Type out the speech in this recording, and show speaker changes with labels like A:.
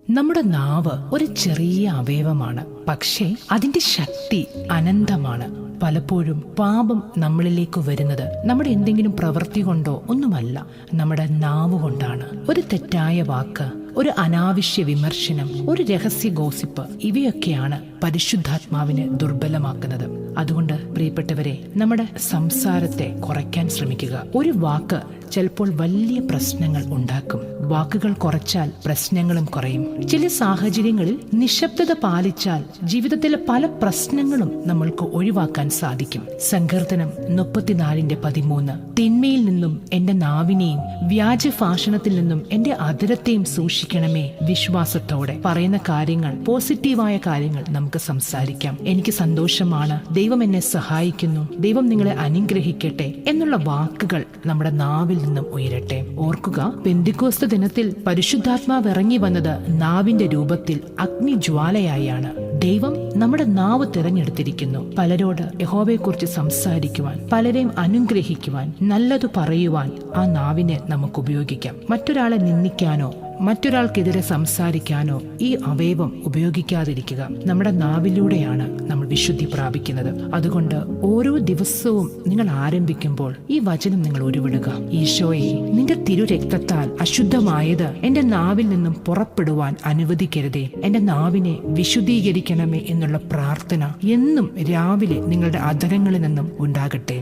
A: നമ്മുടെ നാവ് ഒരു ചെറിയ അവയവമാണ്, പക്ഷേ അതിന്റെ ശക്തി അനന്തമാണ്. പലപ്പോഴും പാപം നമ്മളിലേക്ക് വരുന്നത് നമ്മുടെ എന്തെങ്കിലും പ്രവൃത്തി കൊണ്ടോ ഒന്നുമല്ല, നമ്മുടെ നാവ് കൊണ്ടാണ്. ഒരു തെറ്റായ വാക്ക്, ഒരു അനാവശ്യ വിമർശനം, ഒരു രഹസ്യ ഗോസിപ്പ്, ഇവയൊക്കെയാണ് പരിശുദ്ധാത്മാവിനെ ദുർബലമാക്കുന്നത്. അതുകൊണ്ട് പ്രിയപ്പെട്ടവരെ, നമ്മുടെ സംസാരത്തെ കുറയ്ക്കാൻ ശ്രമിക്കുക. ഒരു വാക്ക് ചിലപ്പോൾ വലിയ പ്രശ്നങ്ങൾ ഉണ്ടാക്കും. വാക്കുകൾ കുറച്ചാൽ പ്രശ്നങ്ങളും കുറയും. ചില സാഹചര്യങ്ങളിൽ നിശബ്ദത പാലിച്ചാൽ ജീവിതത്തിലെ പല പ്രശ്നങ്ങളും നമ്മൾക്ക് ഒഴിവാക്കാൻ സാധിക്കും. സങ്കീർത്തനം 34:13 തിന്മയിൽ നിന്നും എന്റെ നാവിനെയും വ്യാജഭാഷണത്തിൽ നിന്നും എന്റെ അധരത്തെയും സൂക്ഷിക്കണമേ. വിശ്വാസത്തോടെ പറയുന്ന കാര്യങ്ങൾ, പോസിറ്റീവായ കാര്യങ്ങൾ നമുക്ക് സംസാരിക്കാം. എനിക്ക് സന്തോഷമാണ്, ദൈവം എന്നെ സഹായിക്കുന്നു, ദൈവം നിങ്ങളെ അനുഗ്രഹിക്കട്ടെ എന്നുള്ള വാക്കുകൾ നമ്മുടെ നാവിൽ നിന്നും ഉയരട്ടെ. ഓർക്കുക, പെന്തിക്കോസ്ത് ദിനത്തിൽ പരിശുദ്ധാത്മാവ് ഇറങ്ങി വന്നത് നാവിന്റെ രൂപത്തിൽ അഗ്നിജ്വാലയായാണ്. ദൈവം നമ്മുടെ നാവ് തിരഞ്ഞെടുത്തിരിക്കുന്നു. പലരോട് യഹോവയെക്കുറിച്ച് സംസാരിക്കുവാൻ, പലരെയും അനുഗ്രഹിക്കുവാൻ, നല്ലതു പറയുവാൻ ആ നാവിനെ നമുക്ക് ഉപയോഗിക്കാം. മറ്റൊരാളെ നിന്ദിക്കാനോ മറ്റൊരാൾക്കെതിരെ സംസാരിക്കാനോ ഈ അവയവം ഉപയോഗിക്കാതിരിക്കുക. നമ്മുടെ നാവിലൂടെയാണ് നമ്മൾ വിശുദ്ധി പ്രാപിക്കുന്നത്. അതുകൊണ്ട് ഓരോ ദിവസവും നിങ്ങൾ ആരംഭിക്കുമ്പോൾ ഈ വചനം നിങ്ങൾ ഉരുവിടുക. ഈശോയെ, നിന്റെ തിരുരക്തത്താൽ അശുദ്ധമായത് എന്റെ നാവിൽ നിന്നും പുറപ്പെടുവാൻ അനുവദിക്കരുതേ. എന്റെ നാവിനെ വിശുദ്ധീകരിക്കണമേ എന്നുള്ള പ്രാർത്ഥന എന്നും രാവിലെ നിങ്ങളുടെ അധരങ്ങളിൽ നിന്നും ഉണ്ടാകട്ടെ.